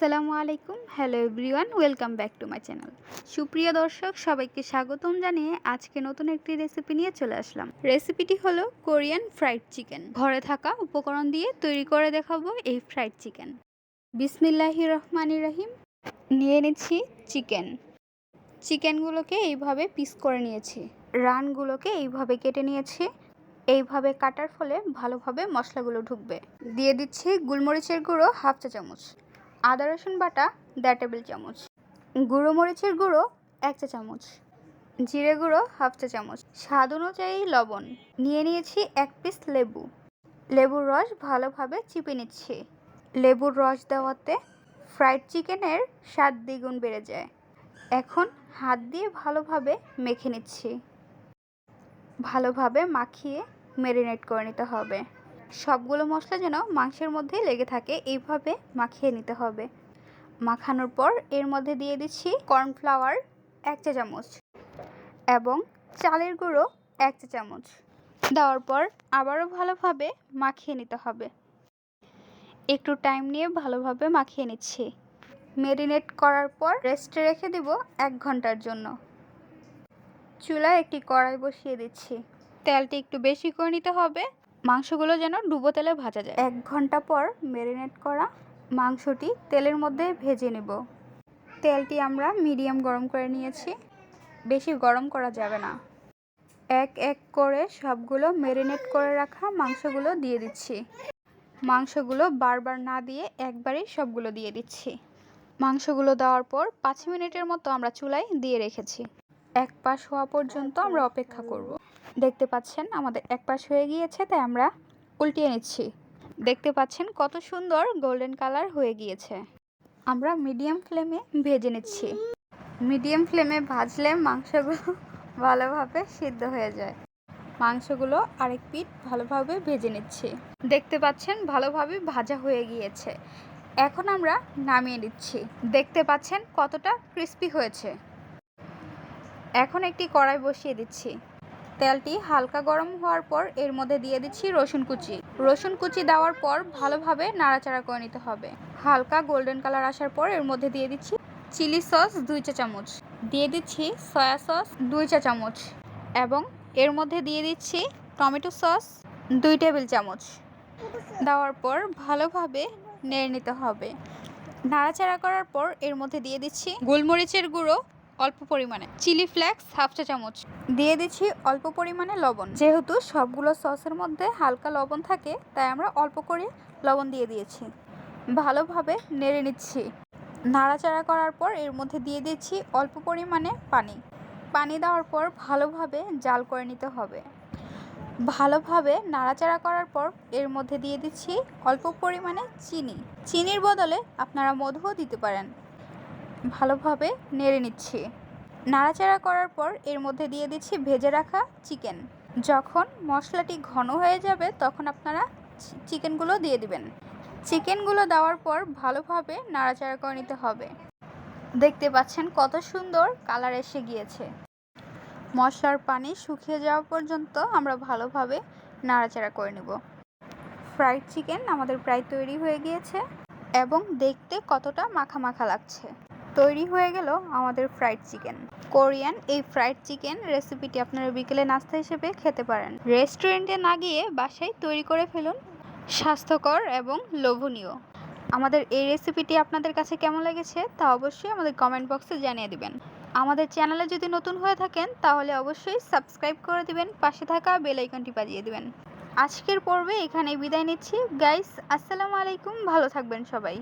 আসসালামু আলাইকুম। Hello everyone, welcome back to my channel. সুপ্রিয় দর্শক, সবাইকে স্বাগতম জানিয়ে আজকে নতুন একটি রেসিপি নিয়ে চলে আসলাম। রেসিপিটি হলো কোরিয়ান ফ্রাইড চিকেন। ঘরে থাকা উপকরণ দিয়ে তৈরি করে দেখাবো এই ফ্রাইড চিকেন। বিসমিল্লাহির রহমানির রহিম। নিয়ে নিচ্ছি চিকেনগুলোকে এইভাবে পিস করে নিয়েছি। রানগুলোকে এইভাবে কেটে নিয়েছি। এইভাবে কাটার ফলে ভালোভাবে মশলাগুলো ঢুকবে। দিয়ে দিচ্ছি গোলমরিচের গুঁড়ো হাফ চা চামচ, আদা রসুন বাটা 1.5 টেবিল চামচ, গুঁড়ো মরিচের গুঁড়ো 1 চা চামচ, জিরে গুঁড়ো হাফ চা চামচ, স্বাদ অনুযায়ী লবণ। নিয়ে নিয়েছি 1 পিস লেবুর রস ভালোভাবে চিপে নিচ্ছি। লেবুর রস দেওয়াতে ফ্রাইড চিকেনের স্বাদ দ্বিগুণ বেড়ে যায়। এখন হাত দিয়ে ভালোভাবে মেখে নিচ্ছি। ভালোভাবে মাখিয়ে ম্যারিনেট করে নিতে হবে। সবগুলো মশলা যেন মাংসের মধ্যে লেগে থাকে, এইভাবে মাখিয়ে নিতে হবে। মাখানোর পর এর মধ্যে দিয়ে দিচ্ছি কর্নফ্লাওয়ার 1 চা চামচ এবং চালের গুঁড়ো 1 চা চামচ। দেওয়ার পর আবারও ভালোভাবে মাখিয়ে নিতে হবে। একটু টাইম নিয়ে ভালোভাবে মাখিয়ে নিচ্ছি। ম্যারিনেট করার পর রেস্টে রেখে দেব 1 ঘন্টার জন্য। চুলায় একটি কড়াই বসিয়ে দিচ্ছি। তেলটি একটু বেশি করে নিতে হবে, মাংসগুলো যেন ডুবো তেলে ভাজা যায়। 1 ঘন্টা পর ম্যারিনেট করা মাংসটি তেলের মধ্যে ভেজে নেব। তেলটি আমরা মিডিয়াম গরম করে নিয়েছি, বেশি গরম করা যাবে না। এক এক করে সবগুলো ম্যারিনেট করে রাখা মাংসগুলো দিয়ে দিচ্ছি। মাংসগুলো বারবার না দিয়ে একবারেই সবগুলো দিয়ে দিচ্ছি। মাংসগুলো দেওয়ার পর 5 মিনিটের মতো আমরা চুলায় দিয়ে রেখেছি। এক পাশ হওয়া পর্যন্ত আমরা অপেক্ষা করব। দেখতে পাচ্ছেন আমাদের এক পাশ হয়ে গিয়েছে, তাই আমরা উল্টিয়ে নিচ্ছি। দেখতে পাচ্ছেন কত সুন্দর গোল্ডেন কালার হয়ে গিয়েছে। আমরা মিডিয়াম ফ্লেমে ভেজে নিচ্ছি। মিডিয়াম ফ্লেমে ভাজলে মাংসগুলো ভালোভাবে সিদ্ধ হয়ে যায়। মাংসগুলো আরেক পিঠ ভালোভাবে ভেজে নিচ্ছি। দেখতে পাচ্ছেন ভালোভাবে ভাজা হয়ে গিয়েছে। এখন আমরা নামিয়ে নিচ্ছি। দেখতে পাচ্ছেন কতটা ক্রিস্পি হয়েছে। এখন একটি কড়াই বসিয়ে দিচ্ছি। তেলটি হালকা গরম হওয়ার পর এর মধ্যে দিয়ে দিচ্ছি রসুন কুচি দেওয়ার পর ভালোভাবে নাড়াচাড়া করে নিতে হবে। হালকা গোল্ডেন কালার আসার পর এর মধ্যে দিয়ে দিচ্ছি চিলি সস 2 চা চামচ, দিয়ে দিচ্ছি সয়া সস 2 চা চামচ এবং এর মধ্যে দিয়ে দিচ্ছি টমেটো সস 2 টেবিল চামচ। দেওয়ার পর ভালোভাবে নেড়ে নিতে হবে। নাড়াচাড়া করার পর এর মধ্যে দিয়ে দিচ্ছি গোলমরিচের গুঁড়ো অল্প পরিমাণে, চিলি ফ্লেক্স হাফ চা চামচ, দিয়ে দিচ্ছি অল্প পরিমাণে লবণ। যেহেতু সবগুলো সসের মধ্যে হালকা লবণ থাকে, তাই আমরা অল্প করে লবণ দিয়ে দিয়েছি। ভালোভাবে নেড়ে নিচ্ছি। নাড়াচাড়া করার পর এর মধ্যে দিয়ে দিচ্ছি অল্প পরিমাণে পানি দেওয়ার পর ভালোভাবে জাল করে নিতে হবে। ভালোভাবে নাড়াচাড়া করার পর এর মধ্যে দিয়ে দিচ্ছি অল্প পরিমাণে চিনির বদলে আপনারা মধুও দিতে পারেন। ভালোভাবে নেড়ে নিচ্ছি। নাড়াচাড়া করার পর এর মধ্যে দিয়ে দিচ্ছি ভেজে রাখা চিকেন। যখন মশলাটি ঘন হয়ে যাবে তখন আপনারা চিকেনগুলো দিয়ে দিবেন। চিকেনগুলো দেওয়ার পর ভালোভাবে নাড়াচাড়া করে নিতে হবে। দেখতে পাচ্ছেন কত সুন্দর কালার এসে গিয়েছে। মশলার পানি শুকিয়ে যাওয়া পর্যন্ত আমরা ভালোভাবে নাড়াচাড়া করে নেব। ফ্রাইড চিকেন আমাদের প্রায় তৈরি হয়ে গিয়েছে এবং দেখতে কতটা মাখা মাখা লাগছে। তৈরি হয়ে গেল আমাদের ফ্রাইড চিকেন। কোরিয়ান এই ফ্রাইড চিকেন রেসিপিটি আপনারা বিকেলে নাস্তা হিসেবে খেতে পারেন। রেস্টুরেন্টে না গিয়ে বাসায় তৈরি করে ফেলুন, স্বাস্থ্যকর এবং লোভনীয়। আমাদের এই রেসিপিটি আপনাদের কাছে কেমন লেগেছে তা অবশ্যই আমাদের কমেন্ট বক্সে জানিয়ে দিবেন। আমাদের চ্যানেলে যদি নতুন হয়ে থাকেন তাহলে অবশ্যই সাবস্ক্রাইব করে দিবেন, পাশে থাকা বেল আইকনটি বাজিয়ে দিবেন। আজকের পর্বে এখানেই বিদায় নিচ্ছি গাইস। আসসালামু আলাইকুম, ভালো থাকবেন সবাই।